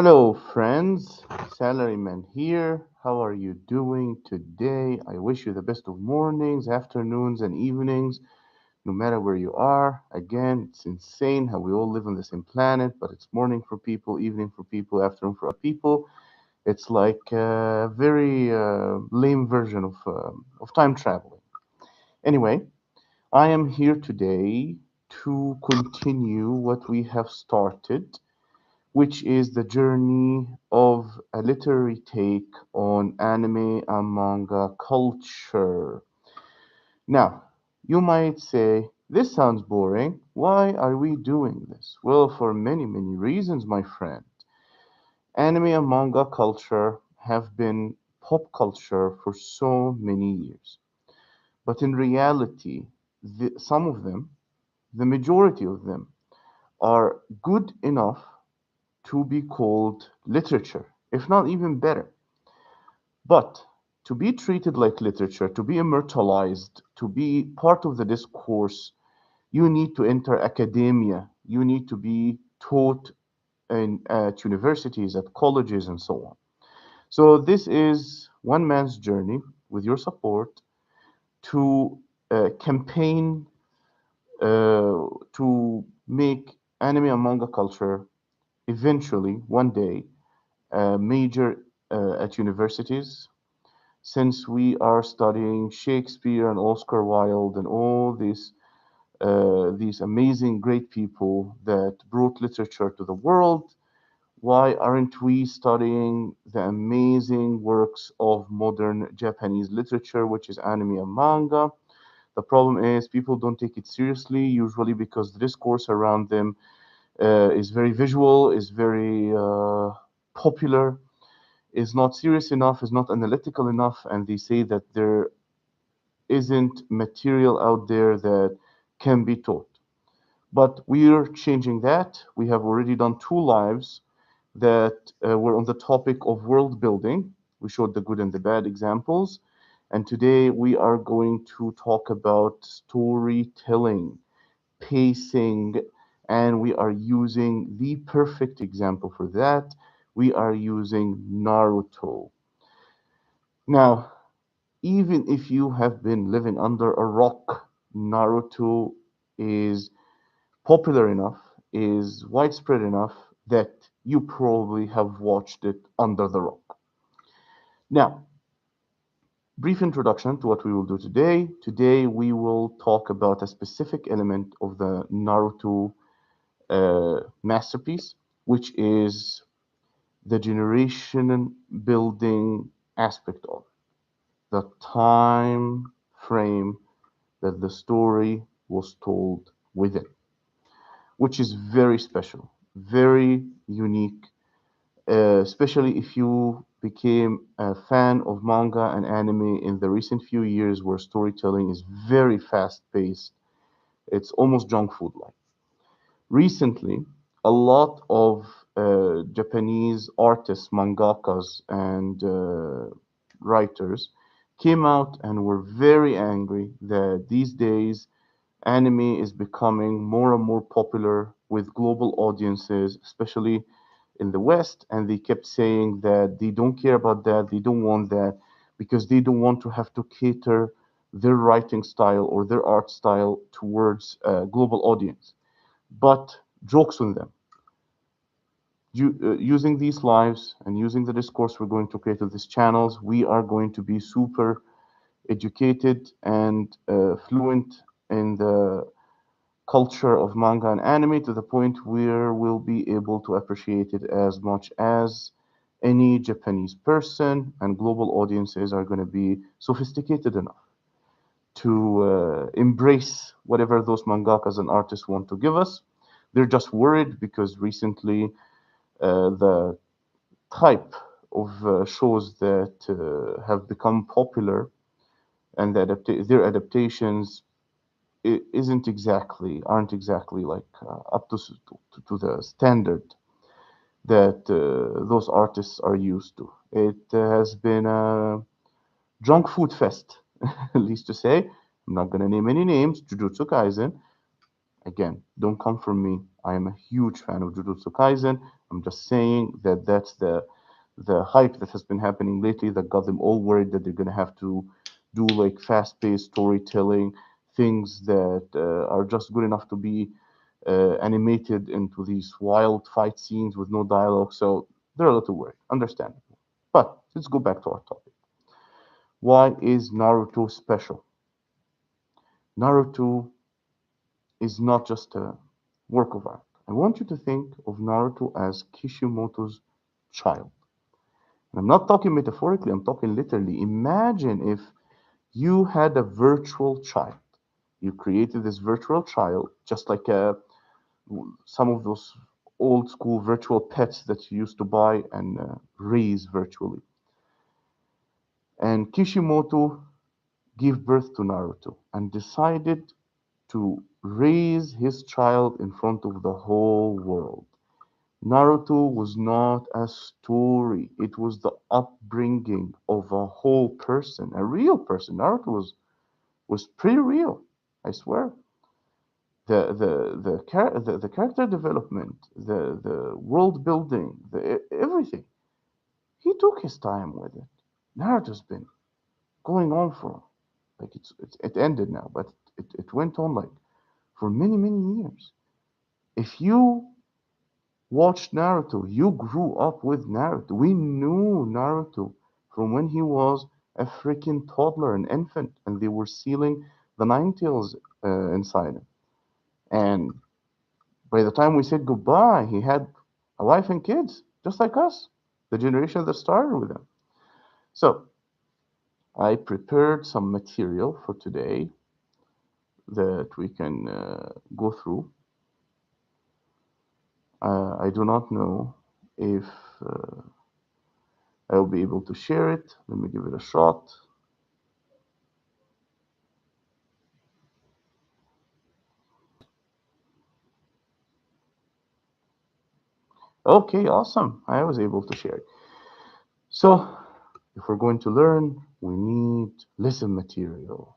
Hello, friends. Salaryman here. How are you doing today? I wish you the best of mornings, afternoons, and evenings, no matter where you are. Again, it's insane how we all live on the same planet, but it's morning for people, evening for people, afternoon for other people. It's like a very lame version of time traveling. Anyway, I am here today to continue what we have started, which is the journey of a literary take on anime and manga culture. Now, you might say, this sounds boring. Why are we doing this? Well, for many, many reasons, my friend. Anime and manga culture have been pop culture for so many years. But in reality, some of them, the majority of them, are good enough to be called literature, if not even better. But to be treated like literature, to be immortalized, to be part of the discourse, you need to enter academia. You need to be taught at universities, at colleges, and so on. So, this is one man's journey with your support to campaign to make anime and manga culture eventually, one day, major at universities, since we are studying Shakespeare and Oscar Wilde and all these amazing great people that brought literature to the world. Why aren't we studying the amazing works of modern Japanese literature, which is anime and manga? The problem is people don't take it seriously, usually because the discourse around them is very visual, is very popular, is not serious enough, is not analytical enough, and they say that there isn't material out there that can be taught. But we're changing that. We have already done two lives that were on the topic of world building. We showed the good and the bad examples. And today we are going to talk about storytelling, pacing, and we are using the perfect example for that. We are using Naruto. Now, even if you have been living under a rock, Naruto is popular enough, is widespread enough that you probably have watched it under the rock. Now, brief introduction to what we will do today. Today, we will talk about a specific element of the Naruto masterpiece, which is the generation building aspect of the time frame that the story was told within, which is very special, very unique, especially if you became a fan of manga and anime in the recent few years where storytelling is very fast paced. It's almost junk food like. Recently, a lot of Japanese artists, mangakas, and writers came out and were very angry that these days anime is becoming more and more popular with global audiences, especially in the West. And they kept saying that they don't care about that, they don't want that, because they don't want to have to cater their writing style or their art style towards a global audience. But jokes on them. Using these lives and using the discourse we're going to create on these channels, we are going to be super educated and fluent in the culture of manga and anime to the point where we'll be able to appreciate it as much as any Japanese person, and global audiences are going to be sophisticated enough to embrace whatever those mangakas and artists want to give us. They're just worried because recently the type of shows that have become popular and their adaptations aren't exactly like up to the standard that those artists are used to. It has been a junk food fest, at least to say. I'm not going to name any names. Jujutsu Kaisen. Again, don't come for me. I am a huge fan of Jujutsu Kaisen. I'm just saying that that's the hype that has been happening lately that got them all worried that they're gonna have to do like fast-paced storytelling, things that are just good enough to be animated into these wild fight scenes with no dialogue. So they're a little worried. Understandable. But let's go back to our topic. Why is Naruto special? Naruto is not just a work of art. I want you to think of Naruto as Kishimoto's child. And I'm not talking metaphorically, I'm talking literally. Imagine if you had a virtual child. You created this virtual child, just like some of those old school virtual pets that you used to buy and raise virtually. And Kishimoto gave birth to Naruto and decided to raise his child in front of the whole world. Naruto was not a story, it was the upbringing of a whole person, a real person. Naruto was pretty real, I swear. The character development, the world building, everything. He took his time with it. Naruto's been going on for like it ended now, but it went on like for many years. If you watched Naruto, you grew up with Naruto. We knew Naruto from when he was a freaking toddler, an infant, and they were sealing the Nine Tails inside him. And by the time we said goodbye, he had a wife and kids, just like us, the generation that started with him. So I prepared some material for today that we can go through. I do not know if uh, I will be able to share it. Let me give it a shot. Okay, awesome. I was able to share it. So, if we're going to learn, we need lesson material.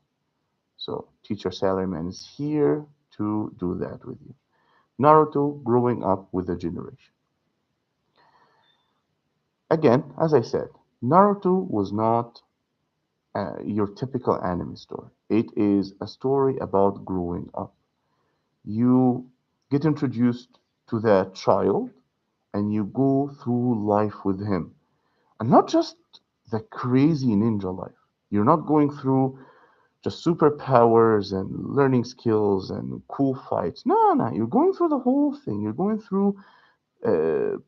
So, Teacher Salaryman is here to do that with you. Naruto growing up with a generation. Again, as I said, Naruto was not your typical anime story. It is a story about growing up. You get introduced to that child and you go through life with him. And not just the crazy ninja life. You're not going through just superpowers and learning skills and cool fights. No, no, you're going through the whole thing. You're going through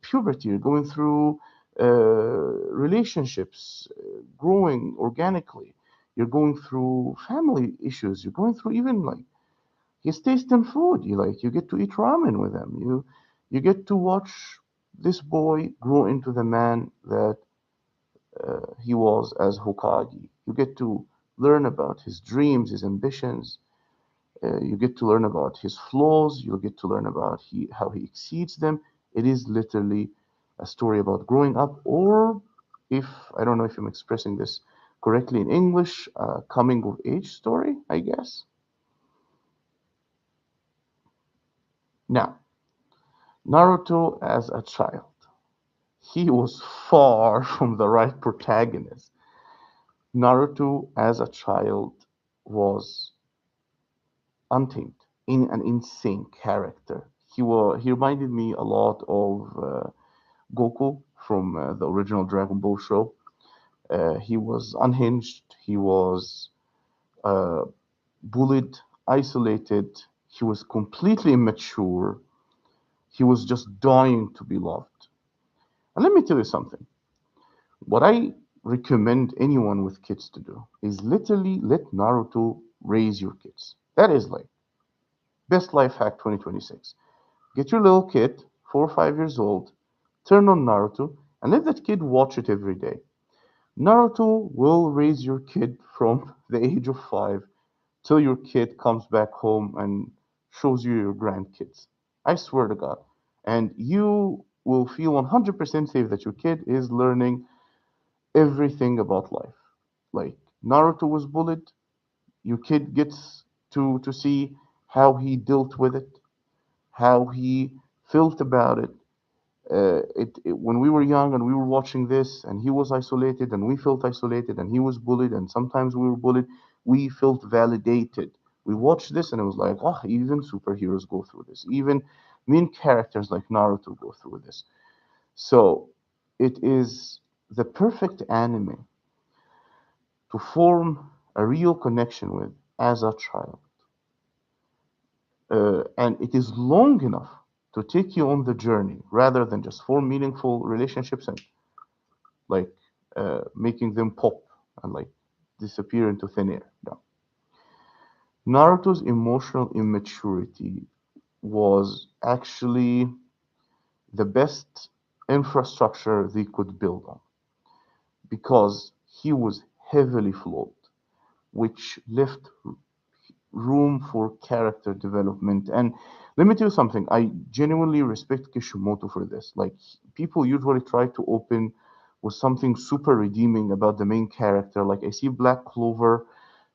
puberty, you're going through relationships, growing organically. You're going through family issues. You're going through even like his taste in food. You get to eat ramen with him. You get to watch this boy grow into the man that he was as Hokage. You get to learn about his dreams, his ambitions. You get to learn about his flaws. You get to learn about how he exceeds them. It is literally a story about growing up, or if I don't know if I'm expressing this correctly in English, coming of age story, I guess. Now, Naruto as a child, he was far from the right protagonist. Naruto as a child was untamed, in an insane character. He reminded me a lot of Goku from the original Dragon Ball show. He was unhinged. He was uh, bullied, isolated. He was completely immature. He was just dying to be loved. And let me tell you something. What I recommend anyone with kids to do is literally let Naruto raise your kids. That is like best life hack 2026. Get your little kid, 4 or 5 years old, turn on Naruto, and let that kid watch it every day. Naruto will raise your kid from the age of 5 till your kid comes back home and shows you your grandkids. I swear to God. And you will feel 100% safe that your kid is learning everything about life. Like Naruto was bullied, your kid gets to see how he dealt with it, how he felt about it. When we were young and we were watching this, and he was isolated, and we felt isolated, and he was bullied, and sometimes we were bullied, we felt validated. We watched this, and it was like, oh, even superheroes go through this. Even main characters like Naruto go through this. So it is the perfect anime to form a real connection with as a child. And it is long enough to take you on the journey rather than just form meaningful relationships and like making them pop and like disappear into thin air. No. Naruto's emotional immaturity was actually the best infrastructure they could build on because he was heavily flawed, which left room for character development. And let me tell you something, I genuinely respect Kishimoto for this. Like, people usually try to open with something super redeeming about the main character. Like, I see Black Clover,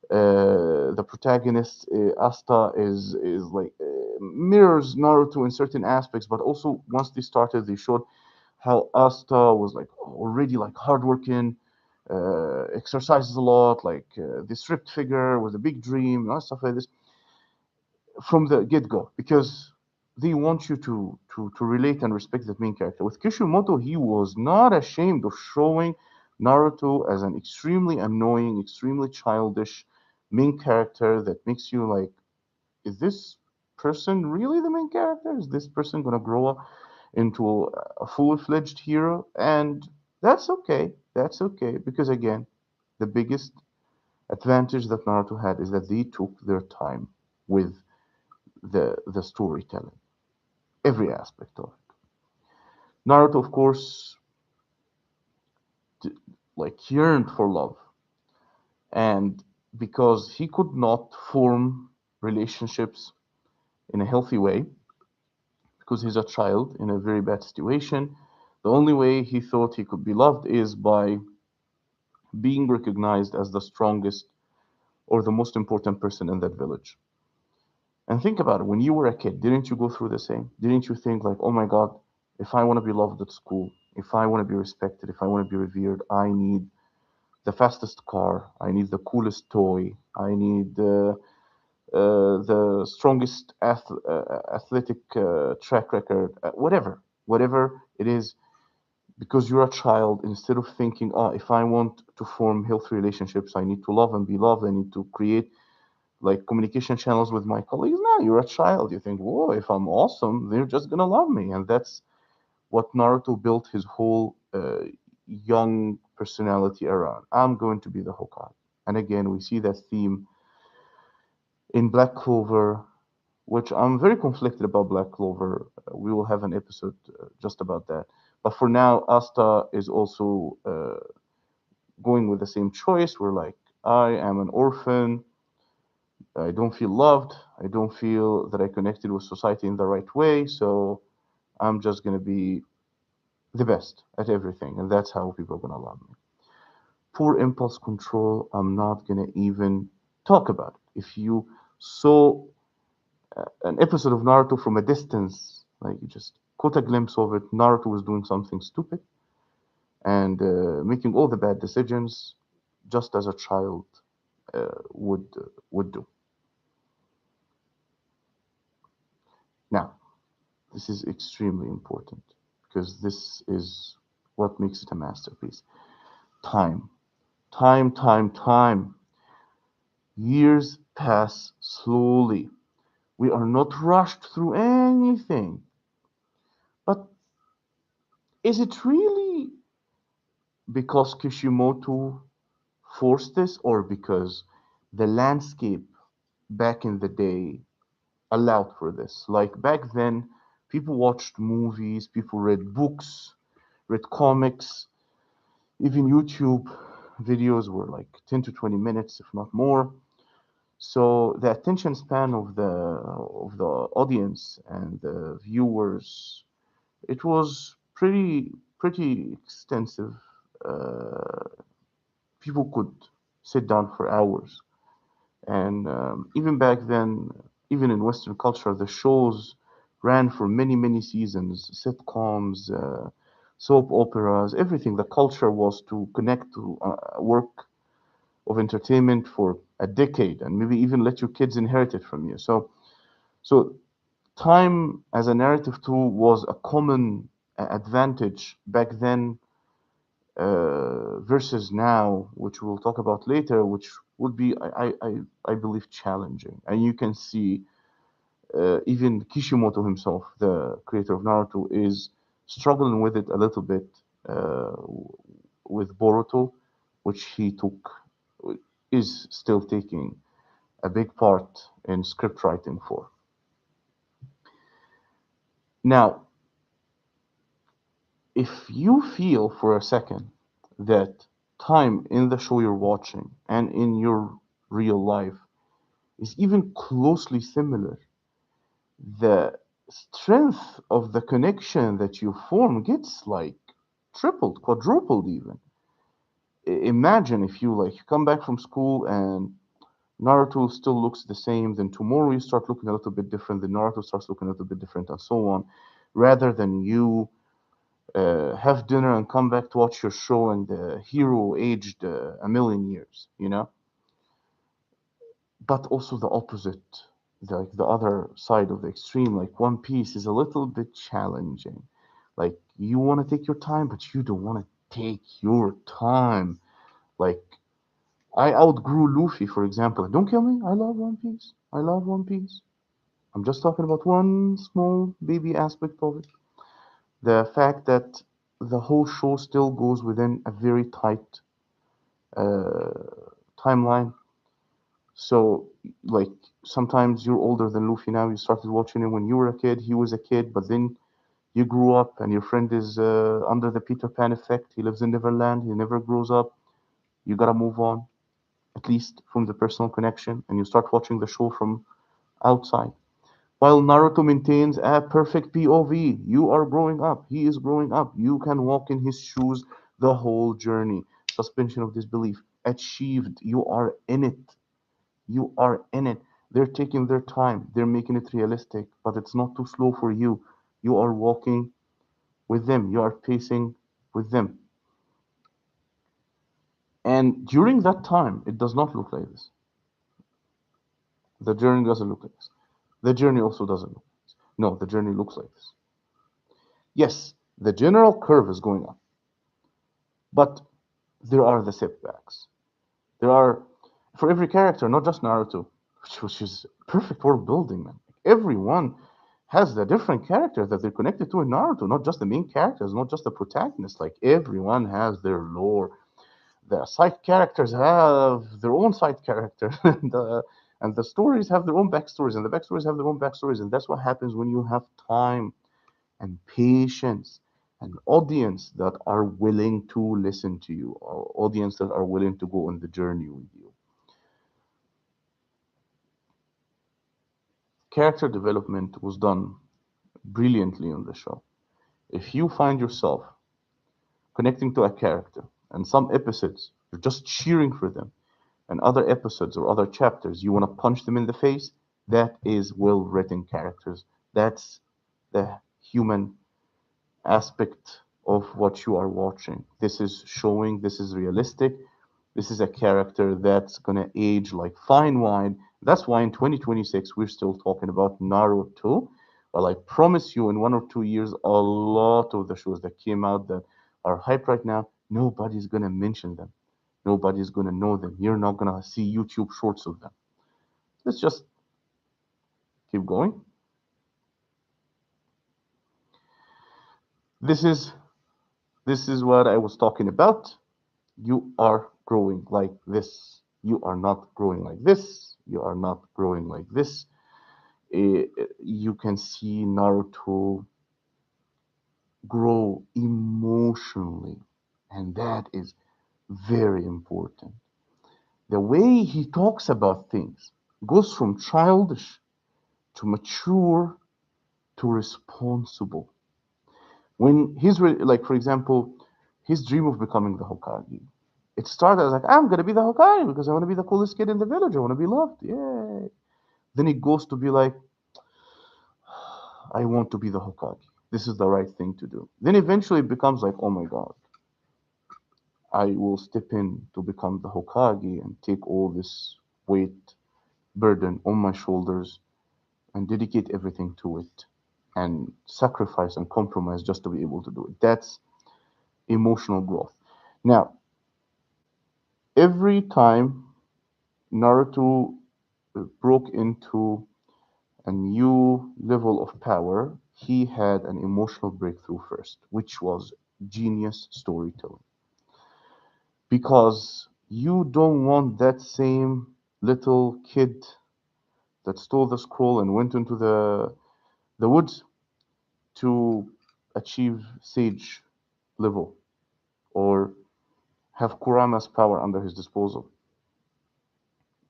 the protagonist, Asta, is like mirrors Naruto in certain aspects, but also once they started, they showed how Asta was like already like hardworking, exercises a lot, like this ripped figure with a big dream, and stuff like this from the get-go, because they want you to relate and respect that main character. With Kishimoto, he was not ashamed of showing Naruto as an extremely annoying, extremely childish main character that makes you like, is this person really the main character? Is this person gonna grow up into a full-fledged hero? And that's okay. That's okay because again, the biggest advantage that Naruto had is that they took their time with the storytelling, every aspect of it. Naruto, of course, like yearned for love, and because he could not form relationships in a healthy way, because he's a child in a very bad situation, the only way he thought he could be loved is by being recognized as the strongest or the most important person in that village. And think about it, when you were a kid, didn't you go through the same? Didn't you think like, oh my God, if I want to be loved at school, if I want to be respected, if I want to be revered, I need the fastest car, I need the coolest toy, I need the strongest athletic track record, whatever it is, because you're a child, instead of thinking, oh, if I want to form healthy relationships, I need to love and be loved, I need to create like communication channels with my colleagues. Now you're a child. You think, whoa, if I'm awesome, they're just gonna love me. And that's what Naruto built his whole young personality around. I'm going to be the Hokage. And again, we see that theme in Black Clover, which I'm very conflicted about Black Clover. We will have an episode just about that. But for now, Asta is also going with the same choice. We're like, I am an orphan. I don't feel loved. I don't feel that I connected with society in the right way. So I'm just going to be the best at everything. And that's how people are going to love me. Poor impulse control, I'm not going to even talk about it. If you saw an episode of Naruto from a distance, like you just caught a glimpse of it, Naruto was doing something stupid and making all the bad decisions just as a child would do. Now, this is extremely important because this is what makes it a masterpiece. Time, time. Years pass slowly. We are not rushed through anything. But is it really because Kishimoto forced this or because the landscape back in the day allowed for this? Like back then, people watched movies, people read books, read comics. Even YouTube videos were like 10 to 20 minutes, if not more. So the attention span of the audience and the viewers, it was pretty extensive. Uh, People could sit down for hours, and even back then. even in Western culture, the shows ran for many, many seasons, sitcoms, soap operas, everything. The culture was to connect to work of entertainment for a decade and maybe even let your kids inherit it from you. So time as a narrative tool was a common advantage back then versus now, which we'll talk about later, which would be, I believe, challenging. And you can see even Kishimoto himself, the creator of Naruto, is struggling with it a little bit uh, with Boruto, which he took, is still taking a big part in script writing for. Now, if you feel for a second that time in the show you're watching and in your real life is even closely similar, the strength of the connection that you form gets like tripled, quadrupled even. Imagine if you like come back from school and Naruto still looks the same, then tomorrow you start looking a little bit different, then Naruto starts looking a little bit different, and so on, rather than you have dinner and come back to watch your show and the hero aged a million years, you know? But also the opposite, like the other side of the extreme, like One Piece is a little bit challenging. Like you want to take your time, but you don't want to take your time. Like I outgrew Luffy, for example. Don't kill me. I love One Piece. I love One Piece. I'm just talking about one small baby aspect of it. The fact that the whole show still goes within a very tight timeline. So, like, sometimes you're older than Luffy now. You started watching him when you were a kid. He was a kid, but then you grew up, and your friend is under the Peter Pan effect. He lives in Neverland. He never grows up. You gotta move on, at least from the personal connection, and you start watching the show from outside. While Naruto maintains a perfect POV, you are growing up. He is growing up. You can walk in his shoes the whole journey. Suspension of disbelief. Achieved. You are in it. You are in it. They're taking their time. They're making it realistic, but it's not too slow for you. You are walking with them. You are pacing with them. And during that time, it does not look like this. The journey doesn't look like this. The journey also doesn't look like this. No, the journey looks like this. Yes, the general curve is going up, but there are the setbacks. There are for every character, not just Naruto, which is perfect world building, man. Everyone has a different character that they're connected to in Naruto, not just the main characters, not just the protagonist. Like everyone has their lore. The side characters have their own side character, and the stories have their own backstories, and the backstories have their own backstories, and that's what happens when you have time and patience, an audience that are willing to listen to you, or audience that are willing to go on the journey with you. Character development was done brilliantly on the show. If you find yourself connecting to a character, and some episodes you're just cheering for them, and other episodes or other chapters you want to punch them in the face, that is well written characters. That's the human aspect of what you are watching. This is showing, this is realistic, this is a character that's gonna age like fine wine. That's why in 2026 we're still talking about Naruto. Well, I promise you, in 1 or 2 years, a lot of the shows that came out that are hype right now, nobody's gonna mention them. Nobody's gonna know them. You're not gonna see YouTube shorts of them. Let's just keep going. This is this is what I was talking about. You are growing like this. You are not growing like this. You are not growing like this. You can see Naruto grow emotionally, and that is very important. The way he talks about things goes from childish to mature to responsible. When like, for example, his dream of becoming the Hokage, it started as like, I'm gonna be the Hokage because I want to be the coolest kid in the village. I want to be loved. Yay! Then it goes to be like, I want to be the Hokage. This is the right thing to do. Then eventually it becomes like, oh my God, I will step in to become the Hokage and take all this weight, burden on my shoulders and dedicate everything to it and sacrifice and compromise just to be able to do it. That's emotional growth. Now, every time Naruto broke into a new level of power, he had an emotional breakthrough first, which was genius storytelling. Because you don't want that same little kid that stole the scroll and went into the woods to achieve sage level or have Kurama's power under his disposal.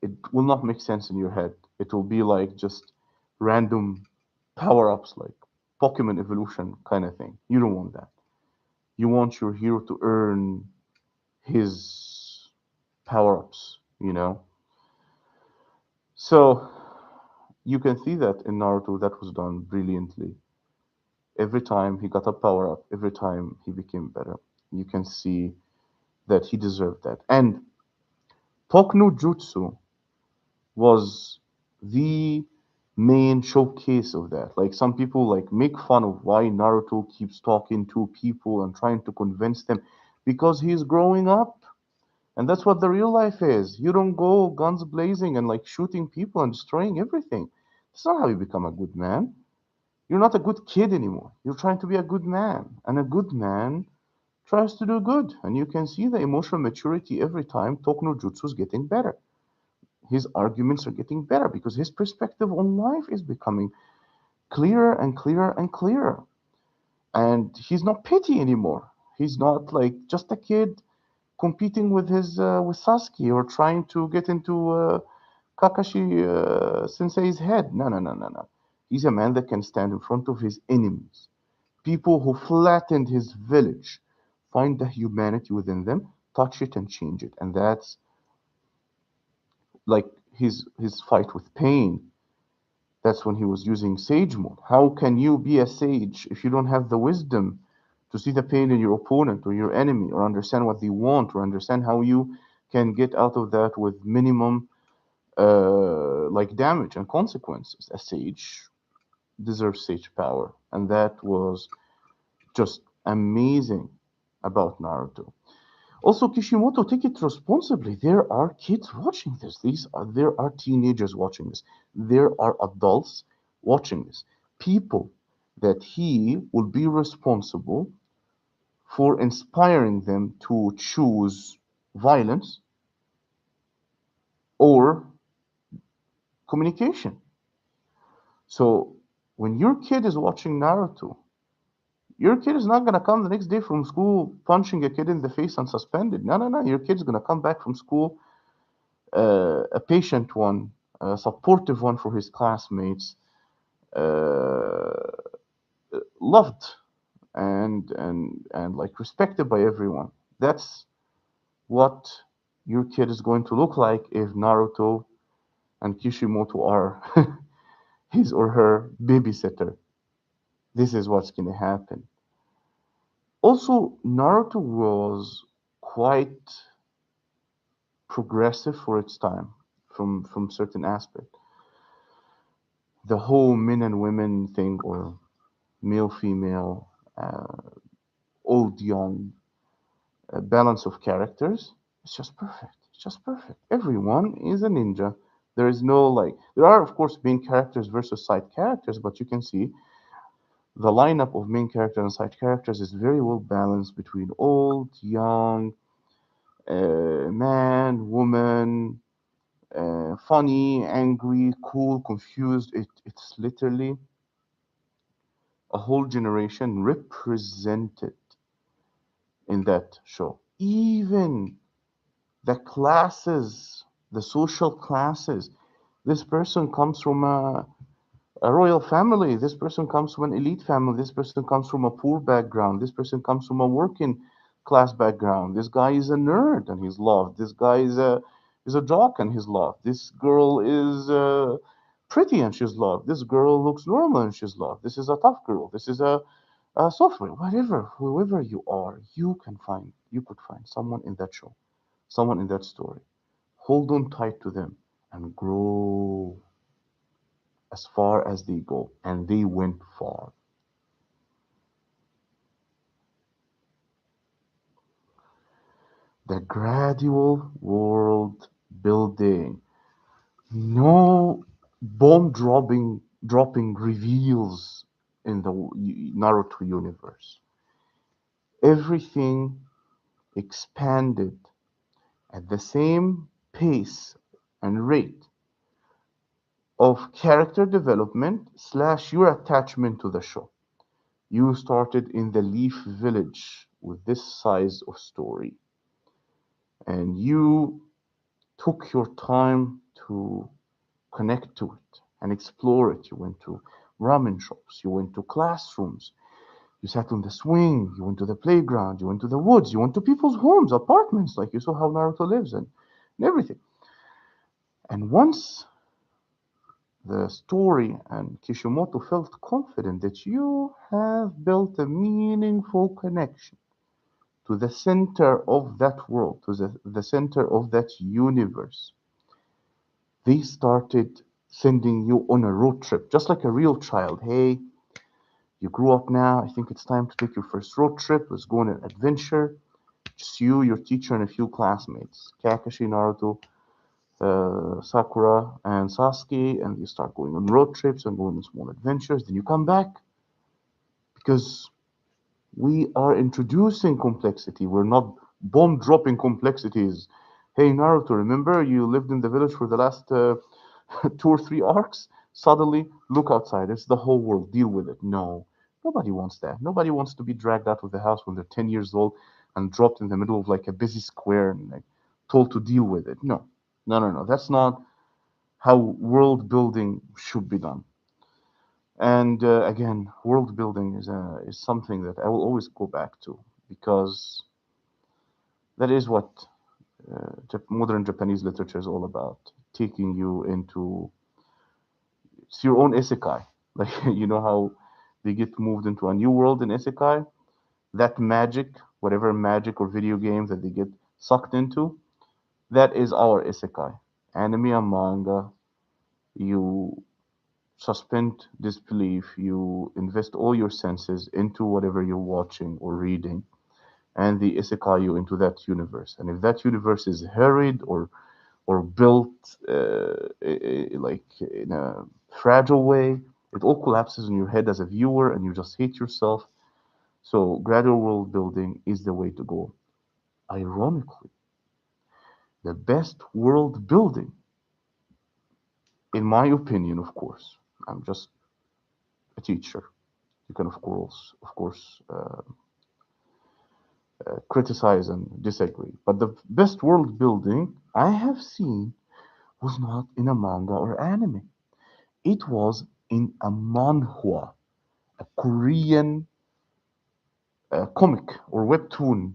It will not make sense in your head. It will be like just random power ups, like Pokemon evolution kind of thing. You don't want that. You want your hero to earn his power ups, you know? So you can see that in Naruto, that was done brilliantly. Every time he got a power up, every time he became better, you can see that he deserved that. And Tokno Jutsu was the main showcase of that. Like some people like make fun of why Naruto keeps talking to people and trying to convince them because he's growing up. And that's what the real life is. You don't go guns blazing and like shooting people and destroying everything. That's not how you become a good man. You're not a good kid anymore. You're trying to be a good man. And a good man tries to do good. And you can see the emotional maturity every time Tokno Jutsu is getting better. His arguments are getting better because his perspective on life is becoming clearer and clearer and clearer. And he's not petty anymore. He's not like just a kid competing with his with Sasuke or trying to get into Kakashi Sensei's head. No, no, no, no, no. He's a man that can stand in front of his enemies, people who flattened his village, find the humanity within them, touch it and change it, and that's like his fight with pain. That's when he was using sage mode. How can you be a sage if you don't have the wisdom to see the pain in your opponent or your enemy or understand what they want or understand how you can get out of that with minimum like damage and consequences? A sage deserves sage power. And that was just amazing about Naruto. Also, Kishimoto, take it responsibly. There are kids watching this. There are teenagers watching this. There are adults watching this. People that he will be responsible for inspiring them to choose violence or communication. So when your kid is watching Naruto, your kid is not gonna come the next day from school punching a kid in the face and suspended. No, no, no. Your kid's gonna come back from school a patient one, a supportive one for his classmates, uh, loved and like respected by everyone. That's what your kid is going to look like if Naruto and Kishimoto are his or her babysitter. This is what's going to happen. Also, Naruto was quite progressive for its time from certain aspect. The whole men and women thing, or male female, old young, balance of characters. It's just perfect. It's just perfect. Everyone is a ninja. There is no like. There are of course main characters versus side characters, but you can see the lineup of main characters and side characters is very well balanced between old, young, man, woman, funny, angry, cool, confused. It's literally a whole generation represented in that show. Even the classes, the social classes. This person comes from a royal family. This person comes from an elite family. This person comes from a poor background. This person comes from a working class background. This guy is a nerd and he's loved. This guy is a jock and he's loved. This girl is pretty and she's loved. This girl looks normal and she's loved. This is a tough girl. This is a software. Whatever, whoever you are, you could find someone in that show, someone in that story. Hold on tight to them and grow as far as they go. And they went far. The gradual world building. No dropping reveals in the Naruto universe. Everything expanded at the same pace and rate of character development slash your attachment to the show. You started in the Leaf Village with this size of story, and you took your time to connect to it and explore it. You went to ramen shops, you went to classrooms, you sat on the swing, you went to the playground, you went to the woods, you went to people's homes, apartments, like you saw how Naruto lives and everything. And once the story and Kishimoto felt confident that you have built a meaningful connection to the center of that world, to the center of that universe, they started sending you on a road trip, just like a real child. Hey, you grew up now. I think it's time to take your first road trip. Let's go on an adventure. Just you, your teacher, and a few classmates. Kakashi, Naruto, Sakura, and Sasuke. And you start going on road trips and going on small adventures. Then you come back because we are introducing complexity. We're not bomb dropping complexities. Hey, Naruto, remember you lived in the village for the last 2 or 3 arcs? Suddenly, look outside. It's the whole world. Deal with it. No, nobody wants that. Nobody wants to be dragged out of the house when they're 10 years old and dropped in the middle of like a busy square and like told to deal with it. No, no, no, no. That's not how world building should be done. And again, world building is something that I will always go back to because that is what modern Japanese literature is all about, taking you into it's your own isekai. Like you know how they get moved into a new world in isekai. That magic, whatever magic or video game that they get sucked into, that is our isekai. Anime and manga, you suspend disbelief, you invest all your senses into whatever you're watching or reading, and the isekai you into that universe. And if that universe is hurried or built like in a fragile way, it all collapses in your head as a viewer, and you just hate yourself. So gradual world building is the way to go. Ironically, the best world building, in my opinion, of course, I'm just a teacher. You can, of course, criticize and disagree. But the best world building I have seen was not in a manga or anime. It was in a manhwa, a Korean comic or webtoon.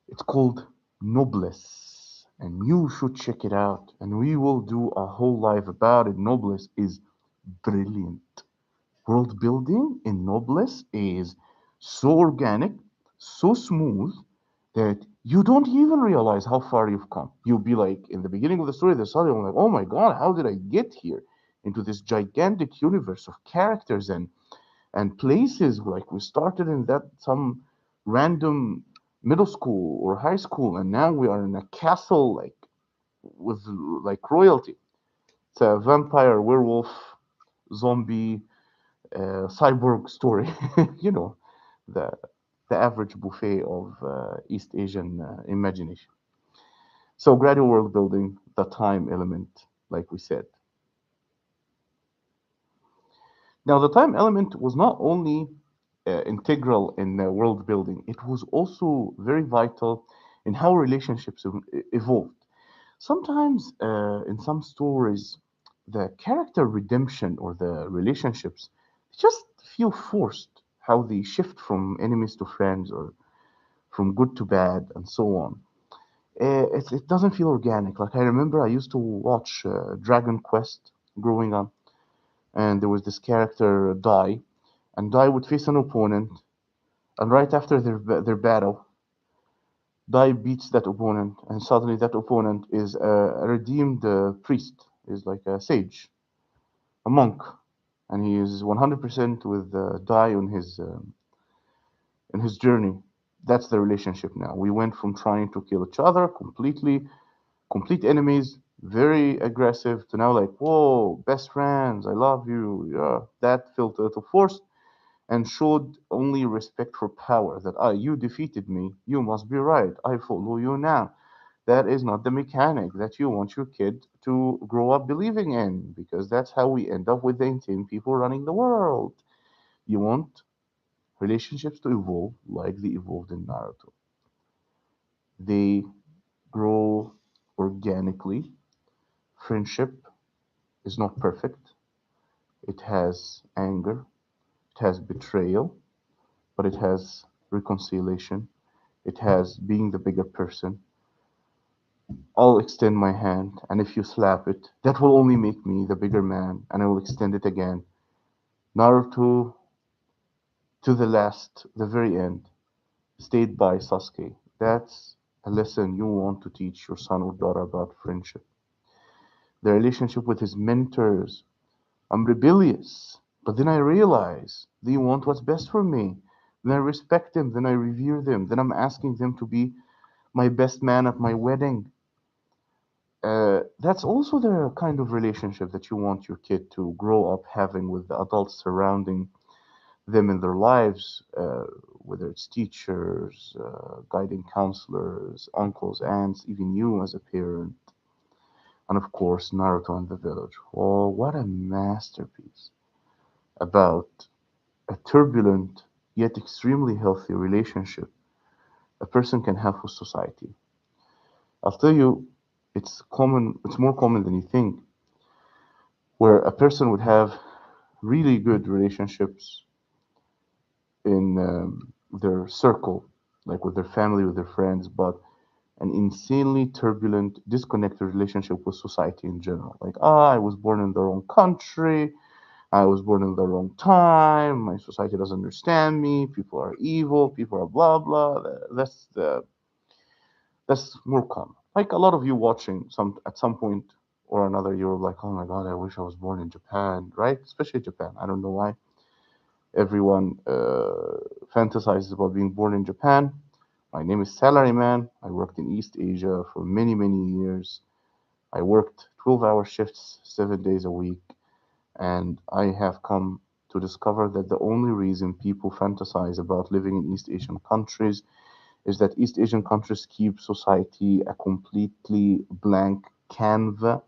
It's called Noblesse, and you should check it out. And we will do a whole live about it. Noblesse is brilliant. World building in Noblesse is so organic, so smooth that you don't even realize how far you've come. You'll be like, in the beginning of the story, there's suddenly like, oh my god, how did I get here? Into this gigantic universe of characters and places. Like we started in that some random middle school or high school, and now we are in a castle like with like royalty. It's a vampire, werewolf, zombie, cyborg story. you know, the the average buffet of East Asian imagination. So gradual world building, the time element, like we said. Now, the time element was not only integral in world building, it was also very vital in how relationships evolved. Sometimes, in some stories, the character redemption or the relationships just feel forced, how they shift from enemies to friends or from good to bad and so on. it doesn't feel organic. Like I remember I used to watch Dragon Quest growing up, and there was this character Dai, and Dai would face an opponent, and right after their battle, Dai beats that opponent, and suddenly that opponent is a redeemed priest, is like a sage, a monk, and he is 100% with Dai on his in his journey. That's the relationship now. We went from trying to kill each other completely, complete enemies, very aggressive, to now like, whoa, best friends, I love you. Yeah, that felt a little forced and showed only respect for power. That you defeated me, you must be right. I follow you now. That is not the mechanic that you want your kid to grow up believing in, because that's how we end up with the insane people running the world. You want relationships to evolve like they evolved in Naruto. They grow organically. Friendship is not perfect. It has anger, it has betrayal, but it has reconciliation. It has being the bigger person. I'll extend my hand, and if you slap it, that will only make me the bigger man, and I will extend it again. Naruto, to the last, the very end, stayed by Sasuke. That's a lesson you want to teach your son or daughter about friendship. The relationship with his mentors. I'm rebellious, but then I realize they want what's best for me. Then I respect them, then I revere them, then I'm asking them to be my best man at my wedding. That's also the kind of relationship that you want your kid to grow up having with the adults surrounding them in their lives, whether it's teachers, guiding counselors, uncles, aunts, even you as a parent, and of course, Naruto and the village. Oh, what a masterpiece about a turbulent yet extremely healthy relationship a person can have with society. I'll tell you, it's more common than you think, where a person would have really good relationships in their circle, like with their family, with their friends, but an insanely turbulent, disconnected relationship with society in general. Like, I was born in the wrong country, I was born in the wrong time, my society doesn't understand me, people are evil, people are blah blah. That's more common. Like a lot of you watching some at some point or another, you're like, oh my god, I wish I was born in Japan, right? Especially Japan. I don't know why everyone fantasizes about being born in Japan. My name is Salaryman. I worked in East Asia for many, many years. I worked 12-hour shifts, 7 days a week, and I have come to discover that the only reason people fantasize about living in East Asian countries is that East Asian countries keep society a completely blank canvas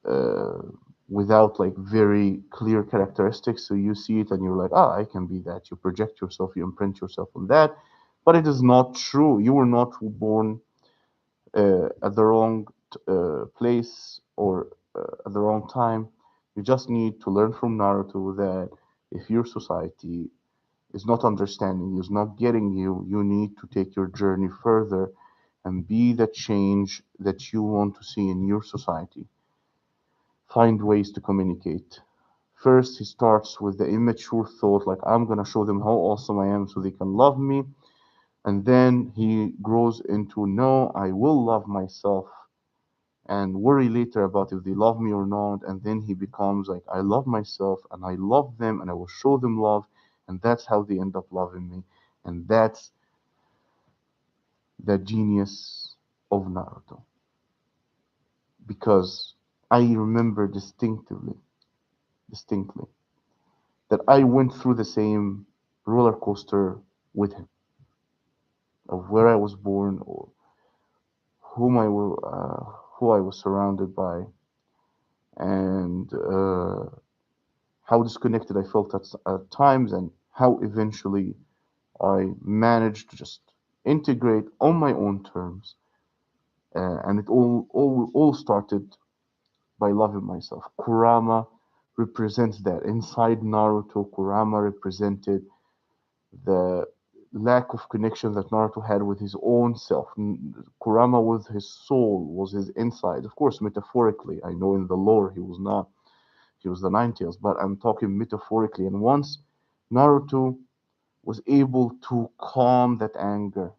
uh, without like very clear characteristics. So you see it and you're like, I can be that. You project yourself, you imprint yourself on that. But it is not true. You were not born at the wrong place or at the wrong time. You just need to learn from Naruto that if your society is not understanding you, is not getting you, you need to take your journey further and be the change that you want to see in your society. Find ways to communicate. First, he starts with the immature thought, like, I'm gonna show them how awesome I am so they can love me. And then he grows into, no, I will love myself and worry later about if they love me or not. And then he becomes like, I love myself and I love them and I will show them love. And that's how they end up loving me. And that's the genius of Naruto. Because I remember distinctly, that I went through the same roller coaster with him of where I was born or who I was surrounded by, and how disconnected I felt at times, and how eventually I managed to just integrate on my own terms. And it all started by loving myself. Kurama represents that. Inside Naruto, Kurama represented the lack of connection that Naruto had with his own self. Kurama with his soul was his inside. Of course, metaphorically. I know in the lore he was not. He was the Nine Tails, but I'm talking metaphorically. And once Naruto was able to calm that anger,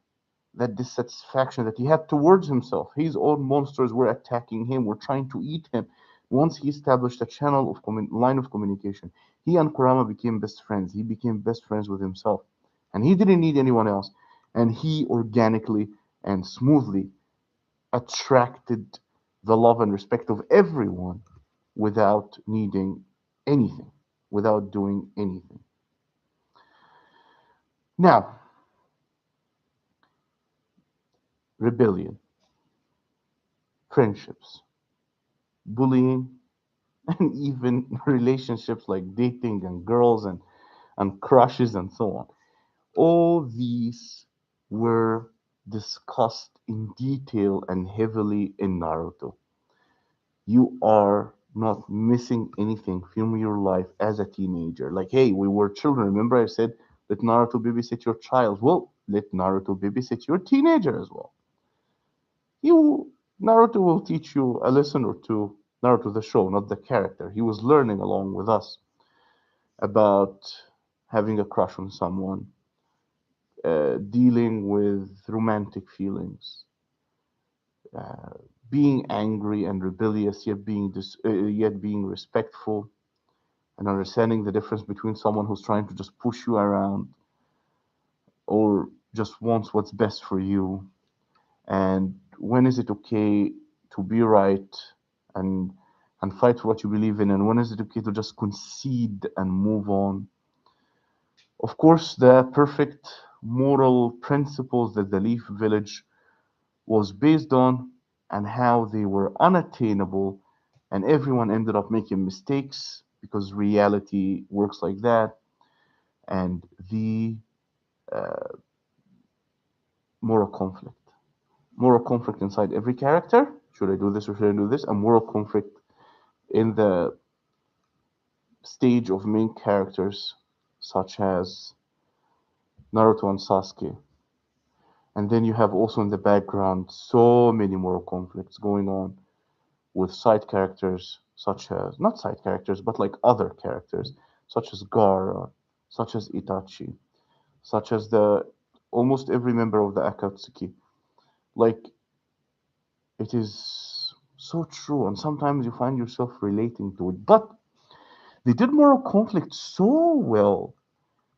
that dissatisfaction that he had towards himself. His own monsters were attacking him, were trying to eat him. Once he established a channel of line of communication, he and Kurama became best friends. He became best friends with himself, and he didn't need anyone else. And he organically and smoothly attracted the love and respect of everyone without needing anything, without doing anything. Now, rebellion, friendships, bullying, and even relationships like dating and girls and crushes and so on. All these were discussed in detail and heavily in Naruto. You are not missing anything from your life as a teenager. Like, hey, we were children. Remember, I said, let Naruto babysit your child. Well, let Naruto babysit your teenager as well. You, Naruto will teach you a lesson or two. Naruto, the show, not the character. He was learning along with us about having a crush on someone, dealing with romantic feelings, uh, being angry and rebellious, yet being respectful, and understanding the difference between someone who's trying to just push you around or just wants what's best for you, and when is it okay to be right and fight for what you believe in, and when is it okay to just concede and move on. Of course, the perfect moral principles that the Leaf Village was based on and how they were unattainable, and everyone ended up making mistakes because reality works like that, and the uh, moral conflict. Moral conflict inside every character. Should I do this or should I do this? And moral conflict in the stage of main characters such as Naruto and Sasuke. And then you have also in the background so many moral conflicts going on with side characters, such as, not side characters, but like other characters, such as Gaara, such as Itachi, such as the almost every member of the Akatsuki. Like, it is so true, and sometimes you find yourself relating to it. But they did moral conflict so well.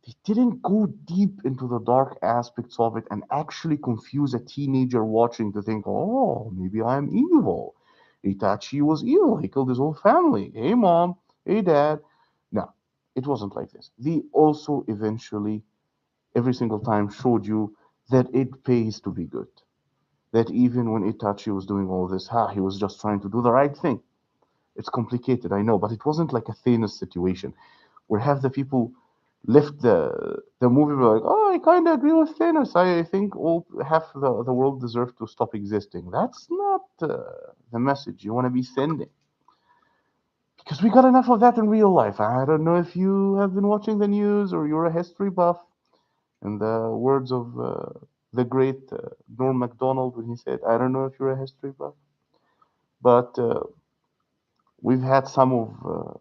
They didn't go deep into the dark aspects of it and actually confuse a teenager watching to think, oh, maybe I'm evil. Itachi was evil. He killed his whole family. Hey, mom. Hey, dad. No, it wasn't like this. They also eventually, every single time, showed you that it pays to be good. That even when Itachi was doing all this, he was just trying to do the right thing. It's complicated, I know, but it wasn't like a Thanos situation where half the people left the movie were like, oh, I kind of agree with Thanos. I think all half the world deserves to stop existing. That's not the message you want to be sending. Because we got enough of that in real life. I don't know if you have been watching the news or you're a history buff. In the words of the great Norm MacDonald when he said, I don't know if you're a history buff, but we've had some of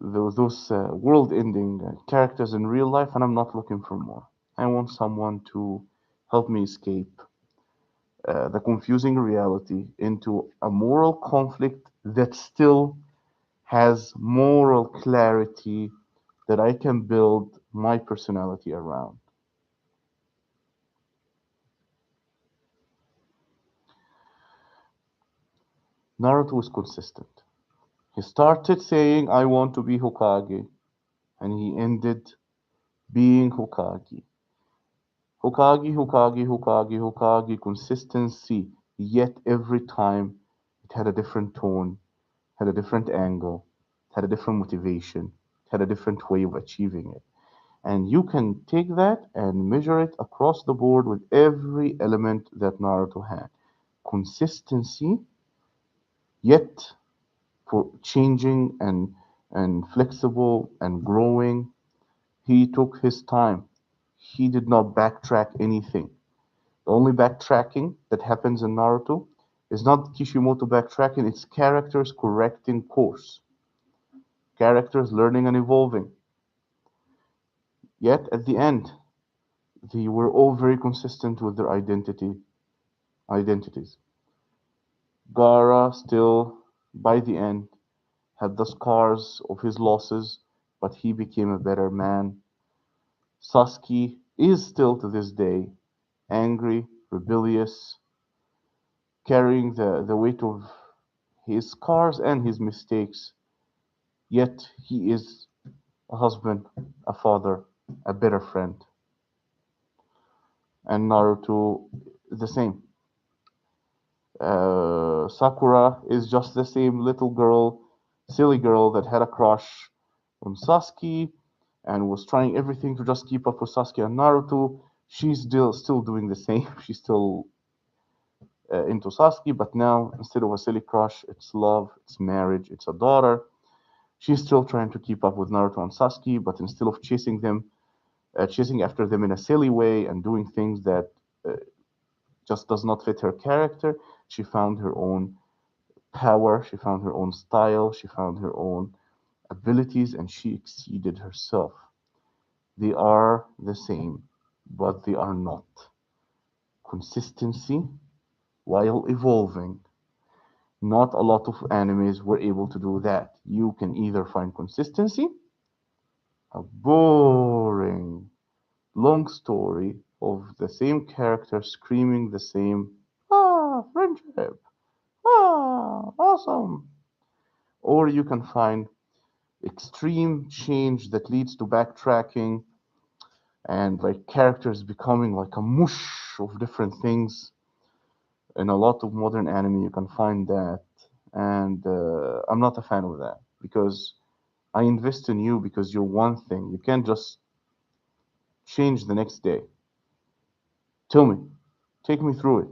those world-ending characters in real life, and I'm not looking for more. I want someone to help me escape the confusing reality into a moral conflict that still has moral clarity that I can build my personality around. Naruto is consistent. He started saying, I want to be Hokage, and he ended being Hokage. Hokage, Hokage, Hokage, Hokage, consistency. Yet every time it had a different tone, had a different angle, had a different motivation, had a different way of achieving it. And you can take that and measure it across the board with every element that Naruto had. Consistency, yet for changing and flexible and growing. He took his time. he did not backtrack anything. The only backtracking that happens in Naruto is not Kishimoto backtracking, it's characters correcting course, characters learning and evolving. Yet at the end, they were all very consistent with their identities. Gaara still, by the end, had the scars of his losses, but he became a better man. Sasuke is still to this day angry, rebellious, carrying the weight of his scars and his mistakes, yet he is a husband, a father, a better friend. And Naruto, the same. Sakura is just the same little girl, silly girl that had a crush on Sasuke and was trying everything to just keep up with Sasuke and Naruto. She's still doing the same. She's still into Sasuke, but now instead of a silly crush, it's love, it's marriage, it's a daughter. She's still trying to keep up with Naruto and Sasuke, but instead of chasing after them in a silly way and doing things that uh, just does not fit her character, she found her own power, she found her own style, she found her own abilities, and she exceeded herself. They are the same, but they are not. Consistency while evolving. Not a lot of animes were able to do that. You can either find consistency, a boring, long story of the same character screaming the same, friendship, awesome. Or you can find extreme change that leads to backtracking and like characters becoming like a mush of different things. In a lot of modern anime, you can find that. And I'm not a fan of that because I invest in you because you're one thing. You can't just change the next day. Tell me, take me through it.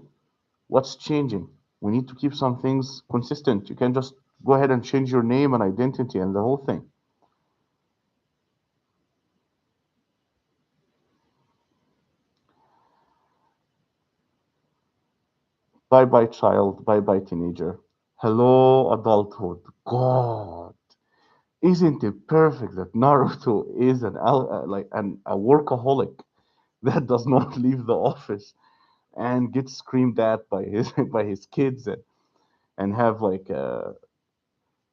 What's changing? We need to keep some things consistent. You can't just go ahead and change your name and identity and the whole thing. Bye bye, child. Bye bye, teenager. Hello, adulthood. God, isn't it perfect that Naruto is a workaholic that does not leave the office and gets screamed at by his by his kids and have like a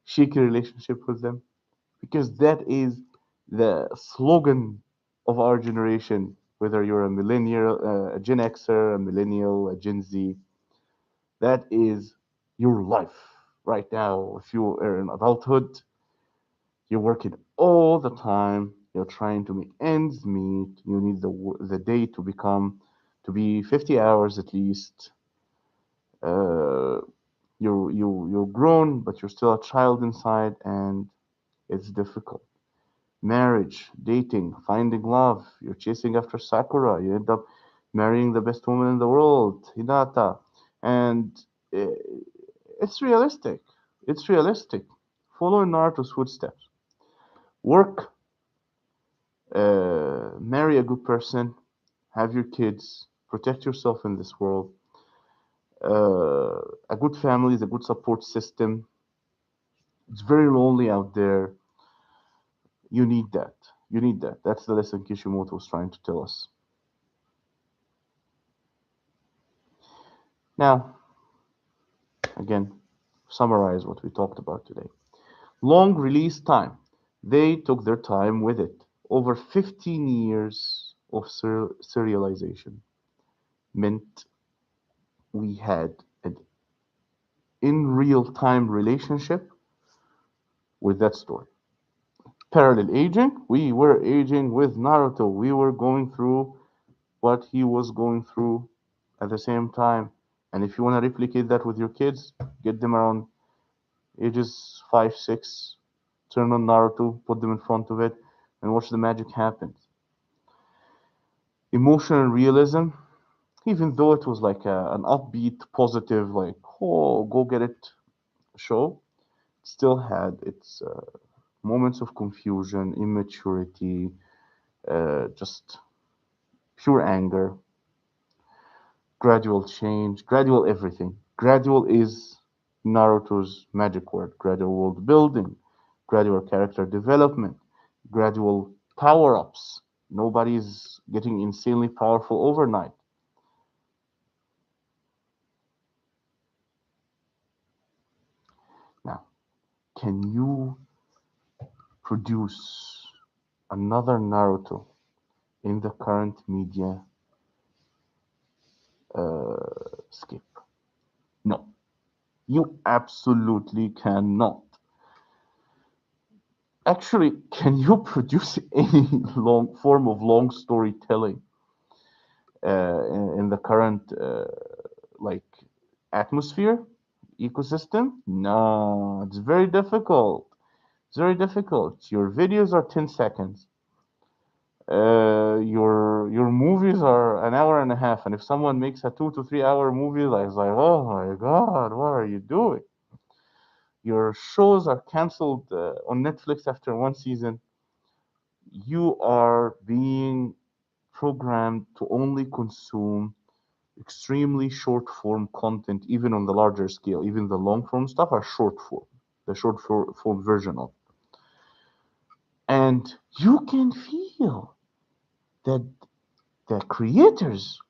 shaky relationship with them? Because that is the slogan of our generation, whether you're a millennial, a Gen Xer, a millennial, a Gen Z, that is your life right now. If you are in adulthood, you're working all the time, you're trying to make ends meet, you need the day to be 50 hours at least. Uh, you're grown, but you're still a child inside, and it's difficult. Marriage, dating, finding love. You're chasing after Sakura. You end up marrying the best woman in the world, Hinata. And uh, it's realistic. It's realistic. Follow in Naruto's footsteps. Work, marry a good person, have your kids, protect yourself in this world. A good family is a good support system. It's very lonely out there. You need that. You need that. That's the lesson Kishimoto was trying to tell us. Now, again, summarize what we talked about today. Long release time. They took their time with it. Over 15 years of serialization meant we had an in real time relationship with that story. Parallel aging, we were aging with Naruto. We were going through what he was going through at the same time. And if you want to replicate that with your kids, get them around ages 5, 6, turn on Naruto, put them in front of it, and watch the magic happen. Emotional realism, even though it was like an upbeat, positive, like, oh, go get it show, it still had its moments of confusion, immaturity, just pure anger, gradual change, gradual everything. Gradual is Naruto's magic word. Gradual world building, gradual character development, gradual power ups. Nobody's getting insanely powerful overnight. Now, can you produce another Naruto in the current media skip? No, you absolutely cannot. Actually, can you produce any long form of long storytelling in the current like atmosphere ecosystem? No, it's very difficult. It's very difficult. Your videos are 10 seconds. Your movies are an hour and a half, and if someone makes a 2 to 3 hour movie, like, it's like, oh my god, what are you doing? Your shows are canceled on Netflix after one season. You are being programmed to only consume extremely short form content, even on the larger scale. Even the long form stuff are short form, the form version of. And you can feel that the creators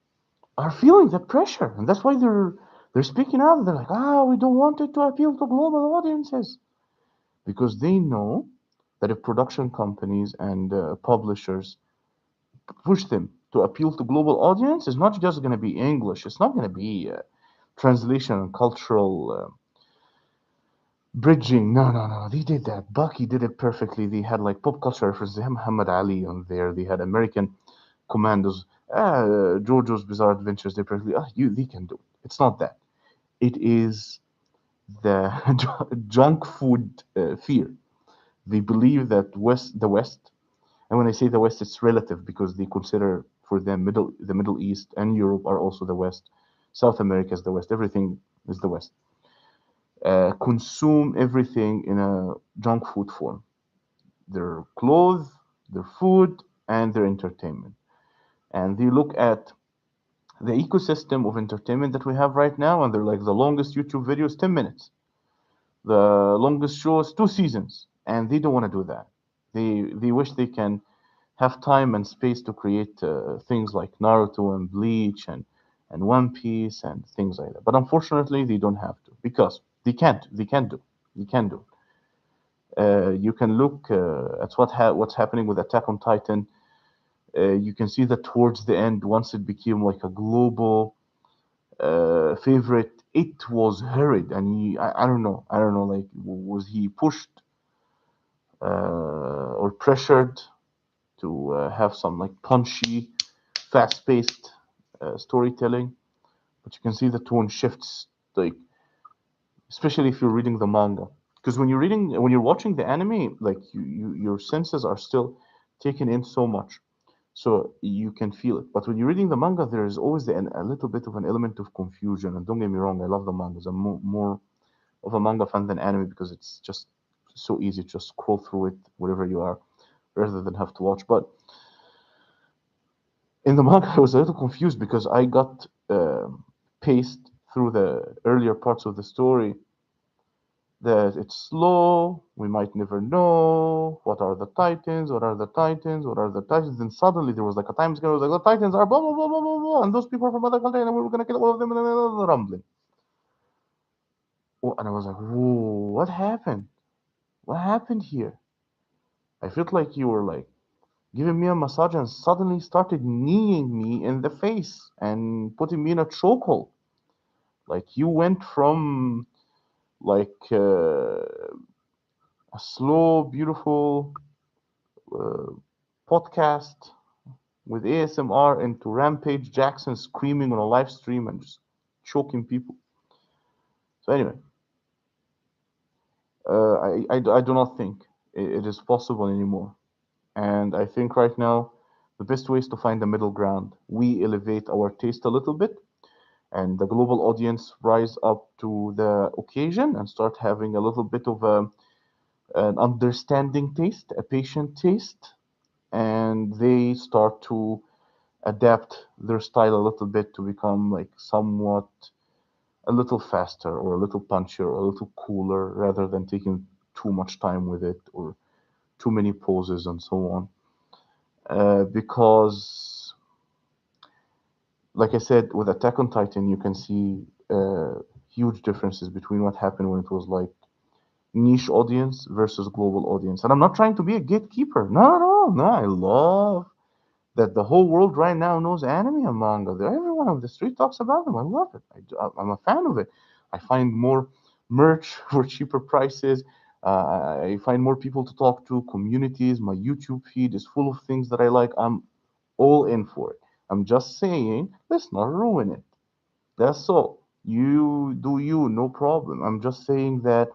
are feeling the pressure, and that's why they're speaking out. They're like, we don't want it to appeal to global audiences because they know that if production companies and publishers push them to appeal to global audience, it's not just going to be English. It's not going to be translation and cultural bridging. No, no, no. They did that. Bucky did it perfectly. They had like pop culture references. They had Muhammad Ali on there. They had American Commandos, JoJo's Bizarre Adventures. They perfectly. They can do it. It's not that. It is the junk food fear. They believe that the West, and when I say the West, it's relative because they consider for them the Middle East and Europe are also the West. South America is the West. Everything is the West. Consume everything in a junk food form. Their clothes, their food, and their entertainment. And they look at the ecosystem of entertainment that we have right now, and they're like the longest YouTube video is 10 minutes. The longest show is 2 seasons, and they don't want to do that. They wish they can have time and space to create things like Naruto and Bleach and One Piece and things like that. But unfortunately, they don't have to because they can't. They can't do. They can't do. You can look at what's happening with Attack on Titan. You can see that towards the end, once it became like a global favorite, it was hurried, and I don't know, like was he pushed or pressured to have some like punchy, fast-paced storytelling? But you can see the tone shifts, like especially if you're reading the manga, because when you're watching the anime, like your senses are still taking in so much, so you can feel it. But when you're reading the manga, there is always a little bit of an element of confusion. And don't get me wrong, I love the mangas. I'm more of a manga fan than anime because it's just so easy to just scroll through it wherever you are rather than have to watch. But in the manga, I was a little confused because I got paced through the earlier parts of the story that it's slow, we might never know what are the Titans, what are the Titans, what are the Titans. Then suddenly there was like a time scale, it was like the Titans are blah blah blah blah blah blah, and those people are from other countries, and we were gonna kill all of them, and then rumbling. Oh, and I was like, whoa, what happened? What happened here? I felt like you were like giving me a massage and suddenly started kneeing me in the face and putting me in a chokehold. Like you went from like a slow, beautiful uh, podcast with ASMR into Rampage Jackson screaming on a live stream and just choking people. So anyway, I do not think it is possible anymore. And I think right now the best way is to find the middle ground. We elevate our taste a little bit, and the global audience rise up to the occasion and start having a little bit of an understanding taste, a patient taste, and they start to adapt their style a little bit to become like somewhat a little faster or a little punchier or a little cooler rather than taking too much time with it or too many poses and so on. Because, like I said, with Attack on Titan, you can see huge differences between what happened when it was like niche audience versus global audience. And I'm not trying to be a gatekeeper. Not at all. No, I love that the whole world right now knows anime and manga. Everyone on the street talks about them. I love it. I'm a fan of it. I find more merch for cheaper prices. I find more people to talk to, communities. My YouTube feed is full of things that I like. I'm all in for it. I'm just saying, let's not ruin it. That's all. You do you, no problem. I'm just saying that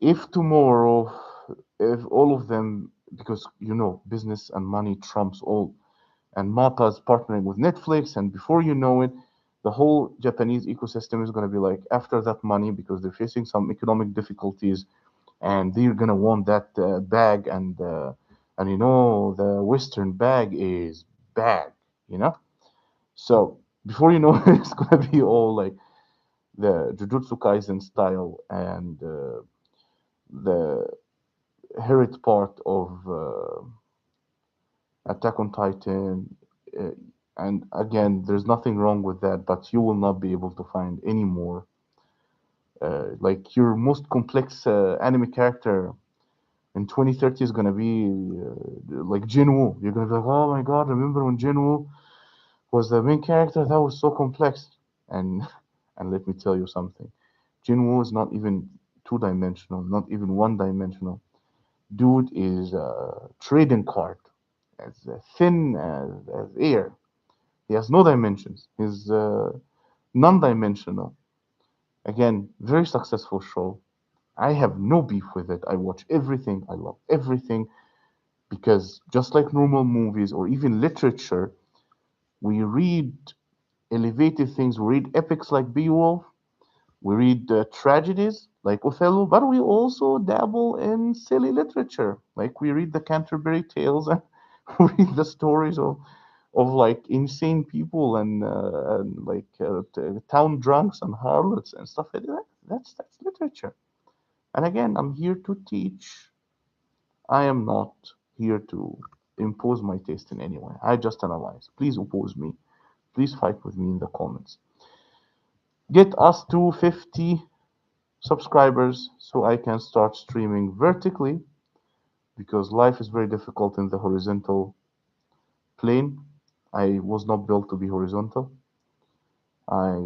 if tomorrow, if all of them, because business and money trumps all, and Mappa is partnering with Netflix, and before you know it, the whole Japanese ecosystem is going to be like after that money because they're facing some economic difficulties, and they're going to want that bag, and the Western bag is bag, you know. So before you know it, it's going to be all like the Jujutsu Kaisen style and the Herit part of Attack on Titan. Uh, and again, there's nothing wrong with that, but you will not be able to find any more. Like your most complex anime character in 2030 is gonna be like Jinwoo. You're gonna be like, oh my god, remember when Jinwoo was the main character? That was so complex. And and let me tell you something. Jinwoo is not even two-dimensional, not even one-dimensional. Dude is a trading card, as thin as air. He has no dimensions. He's non-dimensional. Again, very successful show. I have no beef with it. I watch everything. I love everything because just like normal movies or even literature, we read elevated things. We read epics like Beowulf. We read tragedies like Othello, but we also dabble in silly literature. Like we read the Canterbury Tales and read the stories of like insane people and like town drunks and harlots and stuff like that. That's literature. And again, I'm here to teach. I am not here to impose my taste in any way. I just analyze. Please oppose me. Please fight with me in the comments. Get us to 50 subscribers so I can start streaming vertically because life is very difficult in the horizontal plane. I was not built to be horizontal. I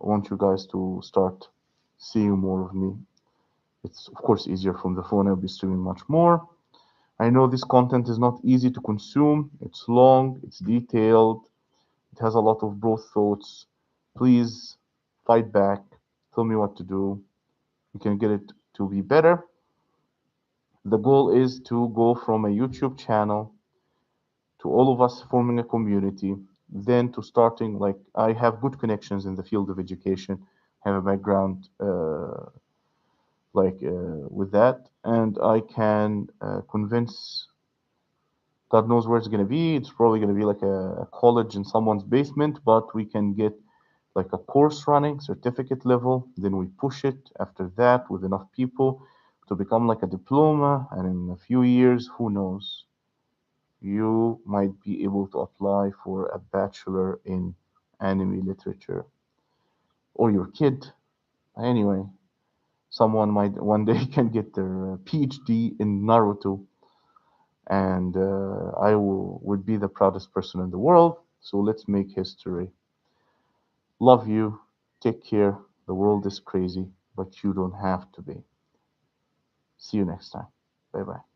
want you guys to start seeing more of me. It's, of course, easier from the phone. I'll be streaming much more. I know this content is not easy to consume. It's long, it's detailed, it has a lot of broad thoughts. Please fight back. Tell me what to do. We can get it to be better. The goal is to go from a YouTube channel to all of us forming a community, then to starting like I have good connections in the field of education, have a background with that, and I can convince. God knows where it's going to be. It's probably going to be like a college in someone's basement, but we can get like a course running, certificate level. Then we push it after that with enough people to become like a diploma. And in a few years, who knows, you might be able to apply for a bachelor in anime literature or your kid. Anyway, someone might one day can get their PhD in Naruto, and would be the proudest person in the world. So let's make history. Love you. Take care. The world is crazy, but you don't have to be. See you next time. Bye bye.